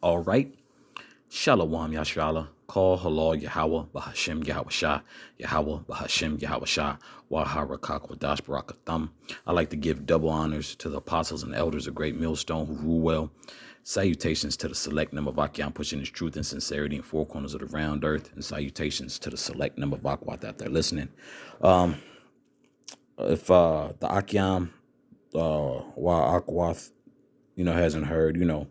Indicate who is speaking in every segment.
Speaker 1: All right. Shalom Yashala. Call Halal Yahweh Bahashem Yahweh Shah. Yahweh Bahashem Yahweh Shah. Wahara Kakwadash Barakatham. I like to give double honors to the apostles and elders of Great Millstone who rule well. Salutations to the select number of Akyam pushing his truth and sincerity in four corners of the round earth. And salutations to the select number of Akwat out there listening. If the Akyam Wa Akwath, hasn't heard, you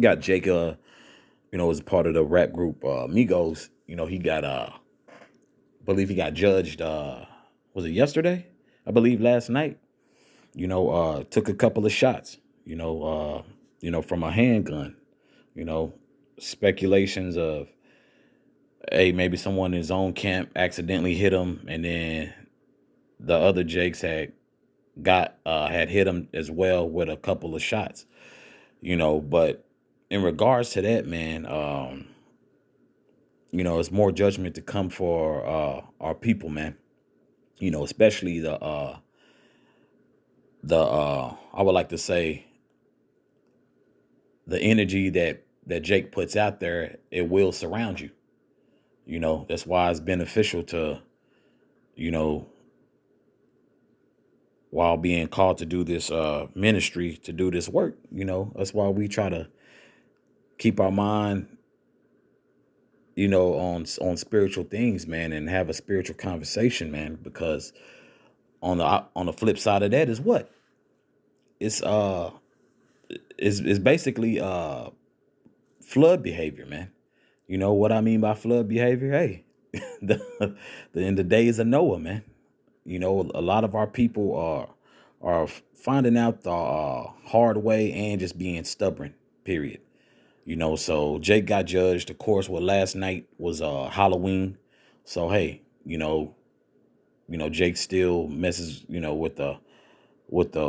Speaker 1: got Jake, as part of the rap group Migos. He got believe he got judged was it yesterday? I believe last night. Took a couple of shots, from a handgun. Speculations of, hey, maybe someone in his own camp accidentally hit him, and then the other Jakes had hit him as well with a couple of shots. But in regards to that, man, it's more judgment to come for our people, man. Especially the I would like to say the energy that Jake puts out there, it will surround you. That's why it's beneficial to, while being called to do this ministry, to do this work. That's why we try to keep our mind, on spiritual things, man, and have a spiritual conversation, man, because on the flip side of that is what? It's basically flood behavior, man. You know what I mean by flood behavior? Hey, in the days of Noah, man. A lot of our people are finding out the hard way and just being stubborn, period. So Jake got judged. Of course, last night was Halloween. So hey, Jake still messes, with the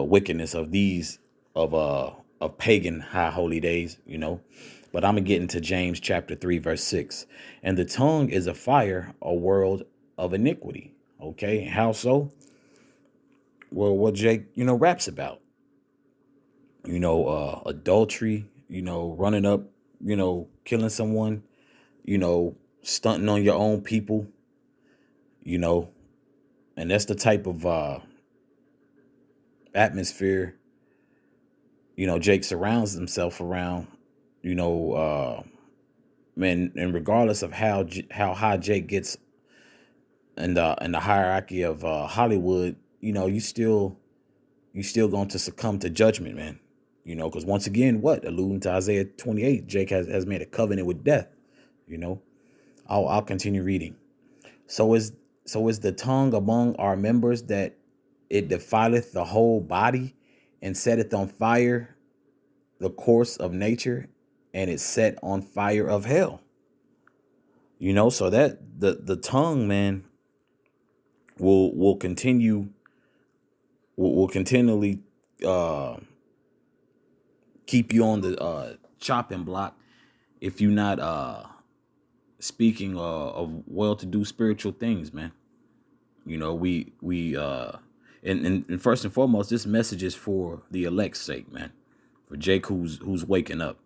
Speaker 1: wickedness of these of pagan high holy days, But I'm gonna get into James chapter 3, verse 6. And the tongue is a fire, a world of iniquity. Okay, how so? Well, what Jake, raps about. Adultery, running up, killing someone, stunting on your own people, and that's the type of atmosphere, Jake surrounds himself around, man, and regardless of how high Jake gets in the hierarchy of Hollywood, you still going to succumb to judgment, man. Because once again, alluding to Isaiah 28, Jake has made a covenant with death. I'll continue reading. So is the tongue among our members, that it defileth the whole body, and setteth on fire the course of nature, and is set on fire of hell. So that the tongue, man, will continually keep you on the chopping block if you're not speaking of well-to-do spiritual things, man. We and first and foremost, this message is for the elect's sake, man. For Jake, who's waking up,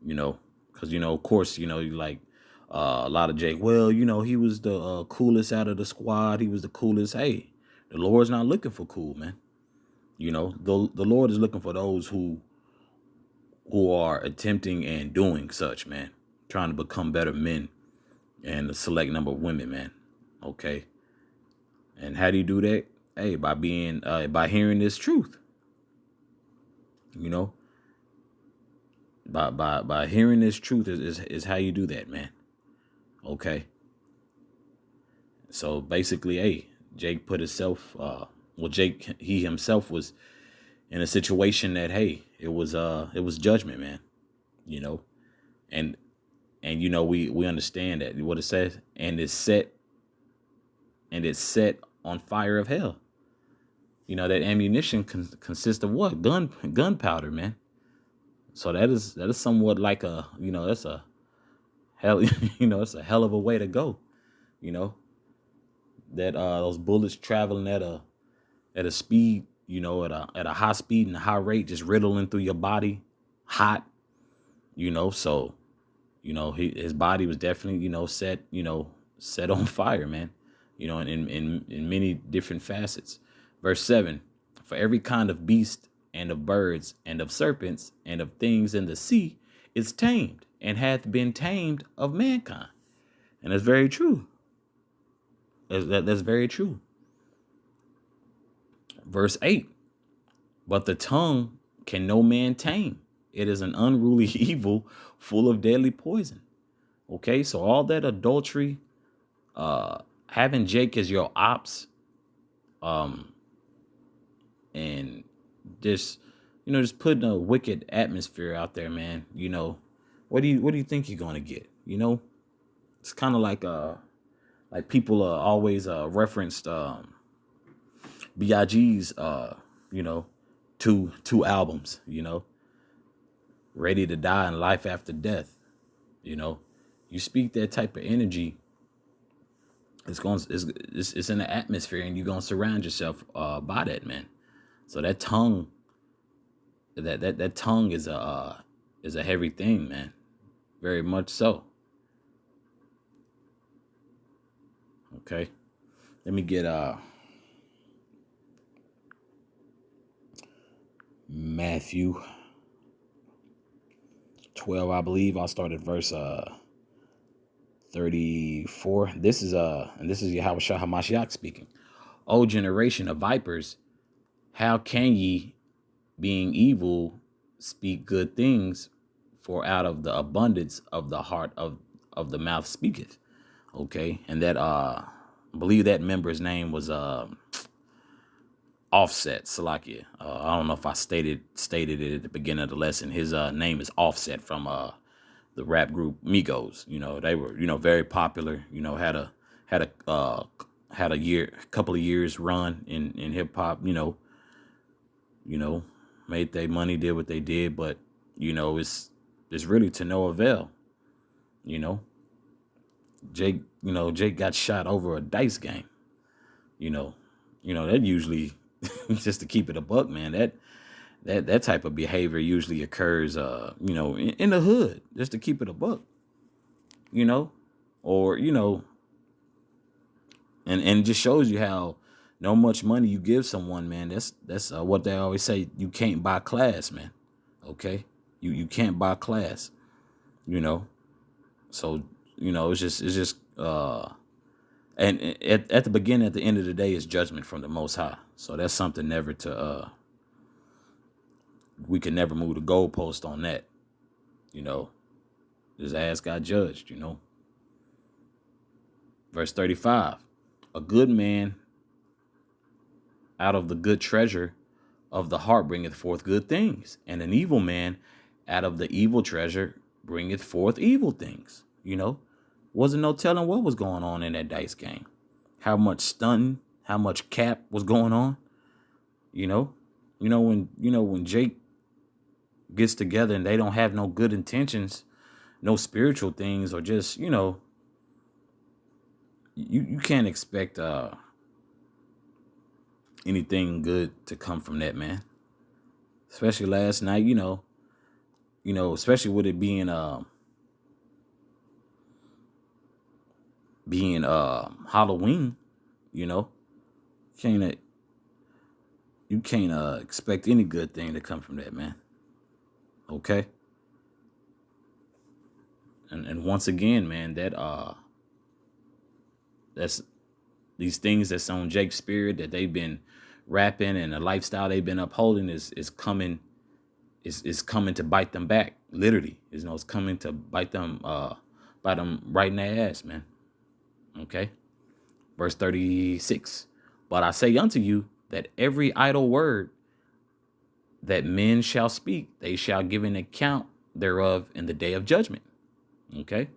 Speaker 1: because of course, you like a lot of Jake. Well, he was the coolest out of the squad. He was the coolest. Hey, the Lord's not looking for cool, man. The Lord is looking for those who are attempting and doing such, man, trying to become better men, and a select number of women, man. Okay. And how do you do that? Hey, by being by hearing this truth. By hearing this truth is how you do that, man. Okay. So basically, hey, Jake put himself Jake, he himself was in a situation that, hey, it was judgment, man. And we understand that what it says, and it's set on fire of hell. That ammunition consists of what? Gunpowder, man. So that is somewhat like that's a hell, it's a hell of a way to go. That those bullets traveling at a speed, at a high speed and a high rate, just riddling through your body, hot, So, his body was definitely, set on fire, man, in many different facets. Verse 7, for every kind of beast and of birds and of serpents and of things in the sea is tamed and hath been tamed of mankind. And that's very true. That's very true. Verse 8, but the tongue can no man tame. It is an unruly evil full of deadly poison. Okay, so all that adultery, having Jake as your ops, and just putting a wicked atmosphere out there, man. What do you think you're gonna get? It's kind of like people always referenced Big's two albums, Ready to Die and Life After Death. You speak that type of energy, it's in the atmosphere, and you're gonna surround yourself by that, man. So that tongue, that tongue is a heavy thing, man. Very much so. Okay, let me get Matthew 12, I believe. I'll start at verse 34. This is Yahweh Shah HaMashiach speaking. O generation of vipers, how can ye, being evil, speak good things? For out of the abundance of the heart of the mouth speaketh. Okay, and that I believe that member's name was Offset Salakia. I don't know if I stated it at the beginning of the lesson. His name is Offset from the rap group Migos. They were very popular. Had a couple of years run in hip hop. Made their money, did what they did, but it's really to no avail. Jake got shot over a dice game. That usually, just to keep it a buck, man, that type of behavior usually occurs in the hood, just to keep it a buck. Or and it just shows you how no much money you give someone, man. That's what they always say, you can't buy class, man. Okay? You can't buy class. So it's just and at the beginning, at the end of the day, is judgment from the Most High. So that's something never to we can never move the goalpost on that. His ass got judged. Verse 35, a good man out of the good treasure of the heart bringeth forth good things, and an evil man out of the evil treasure bringeth forth evil things. Wasn't no telling what was going on in that dice game. How much stunting, how much cap was going on. When Jake gets together and they don't have no good intentions, no spiritual things, or just, you can't expect anything good to come from that, man. Especially last night, especially with it being Halloween, you can't expect any good thing to come from that, man. Okay. And once again, man, that's these things that's on Jake's spirit that they've been rapping, and the lifestyle they've been upholding is coming to bite them back. Literally, it's coming to bite them right in their ass, man. Okay. Verse 36. But I say unto you that every idle word that men shall speak, they shall give an account thereof in the day of judgment. Okay.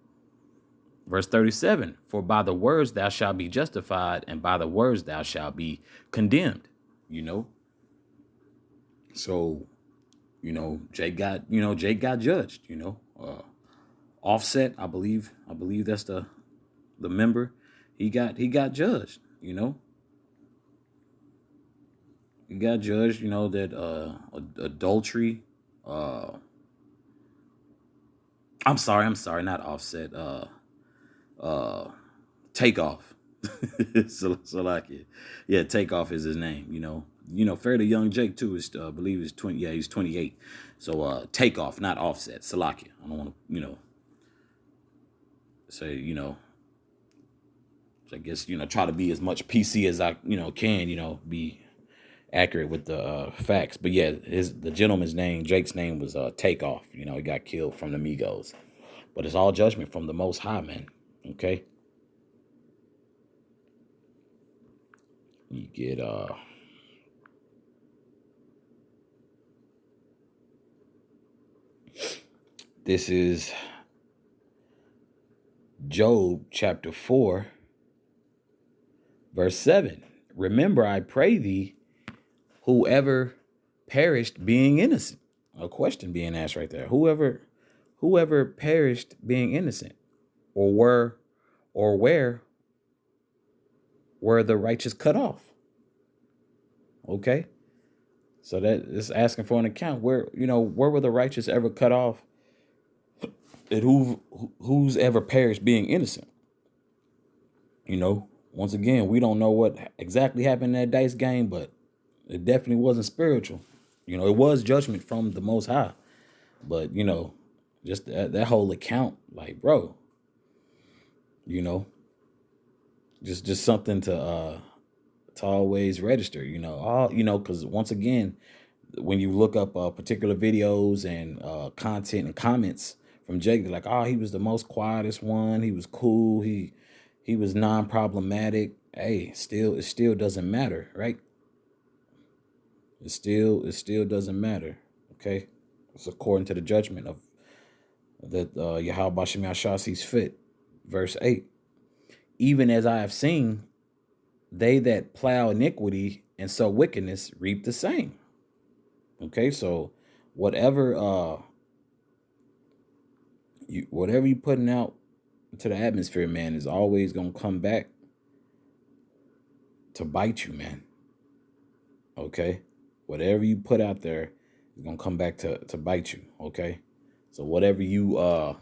Speaker 1: Verse 37. For by the words thou shalt be justified, and by the words thou shalt be condemned. So, Jake got judged. Offset, I believe that's the member. He got judged. He got judged. That adultery, I'm sorry, not Offset. Takeoff. So like it. Yeah, Takeoff is his name, fairly young Jake too is I believe he's 20, yeah, he's 28. So Takeoff, not Offset. Salakia. I don't want to, say, I guess, try to be as much PC as I, can, be accurate with the facts. But yeah, the gentleman's name, Jake's name was Takeoff. He got killed from the Migos. But it's all judgment from the Most High, man. Okay? You get this is Job chapter 4, verse 7. Remember, I pray thee, whoever perished being innocent. A question being asked right there. Whoever perished being innocent, or where were the righteous cut off? Okay. So that is asking for an account. Where were the righteous ever cut off? And who's ever perished being innocent? Once again, we don't know what exactly happened in that dice game, but it definitely wasn't spiritual. It was judgment from the Most High. But, just that whole account, like, bro, just something to always register, because once again, when you look up particular videos and content and comments from Jake, they're like, oh, he was the most quietest one. He was cool. He was non-problematic. Hey, it still doesn't matter, right? It still doesn't matter. Okay, it's according to the judgment of that Yahweh Bashem Yahshua sees fit. Verse 8. Even as I have seen, they that plow iniquity and sow wickedness reap the same. Okay, so whatever you putting out to the atmosphere, man, is always gonna come back to bite you, man. Okay, whatever you put out there is gonna come back to bite you. Okay, so whatever you're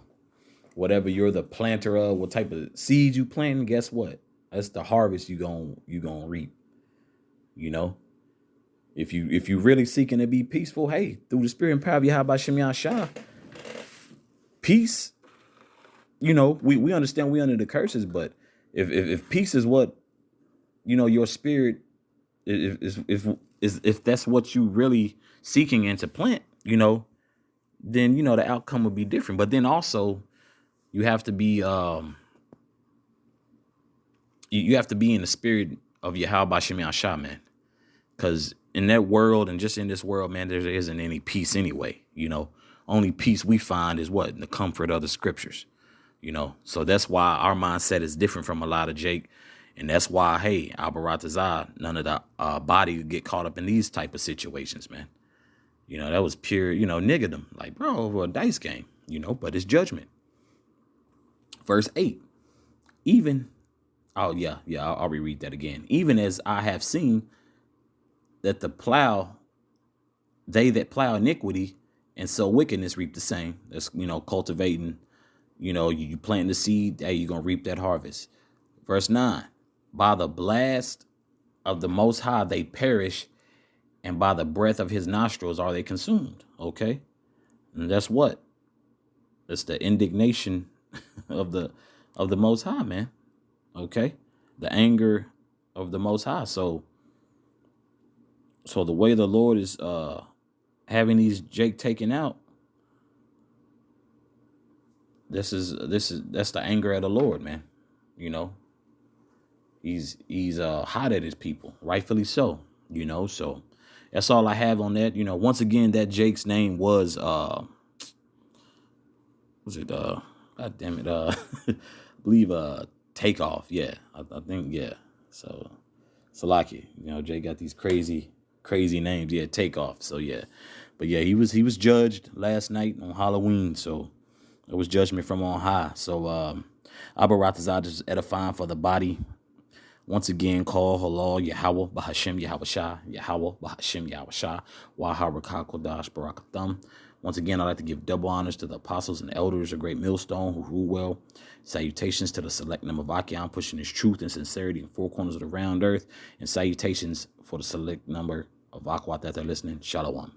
Speaker 1: the planter of, what type of seeds you planting, guess what? That's the harvest you gonna reap. If you really seeking to be peaceful, hey, through the spirit and power of Yahweh Shem Yahshua, peace. We understand we under the curses, but if peace is what your spirit, if that's what you really seeking and to plant, then the outcome would be different. But then also you have to be you have to be in the spirit of Yahweh Shem Yahshua, man, because in that world and just in this world, man, there isn't any peace anyway. Only peace we find is what? In the comfort of the scriptures. So that's why our mindset is different from a lot of Jake. And that's why, hey, Albaratazah, none of the body would get caught up in these type of situations, man. That was pure, niggerdom. Like, bro, over a dice game, but it's judgment. Verse 8, I'll reread that again. Even as I have seen that they that plow iniquity and sow wickedness reap the same. That's, cultivating, you plant the seed, hey, you're going to reap that harvest. Verse 9, by the blast of the Most High they perish, and by the breath of his nostrils are they consumed. Okay. And that's what? That's the indignation of the Most High, man. Okay. The anger of the Most High. So the way the Lord is having these Jake taken out, that's the anger of the Lord, man. He's hot at his people, rightfully so. So that's all I have on that. Once again, that Jake's name was God damn it, I believe Takeoff. Yeah, I think, yeah. So Salaki, Jake got these crazy names. Yeah, Takeoff. So yeah, but yeah, he was judged last night on Halloween. So it was judgment from on high. So Abaratazah is edifying for the body. Once again, call halal Yahweh Bahashem Yahweh Shah, Yahweh Bahashem Yahweh Shah, Wahara Kodash Barakathum. Once again, I'd like to give double honors to the apostles and elders of Great Millstone who rule well. Salutations to the select number of Achaeon pushing his truth and sincerity in four corners of the round earth. And salutations for the select number of Aquat that they're listening. Shalom.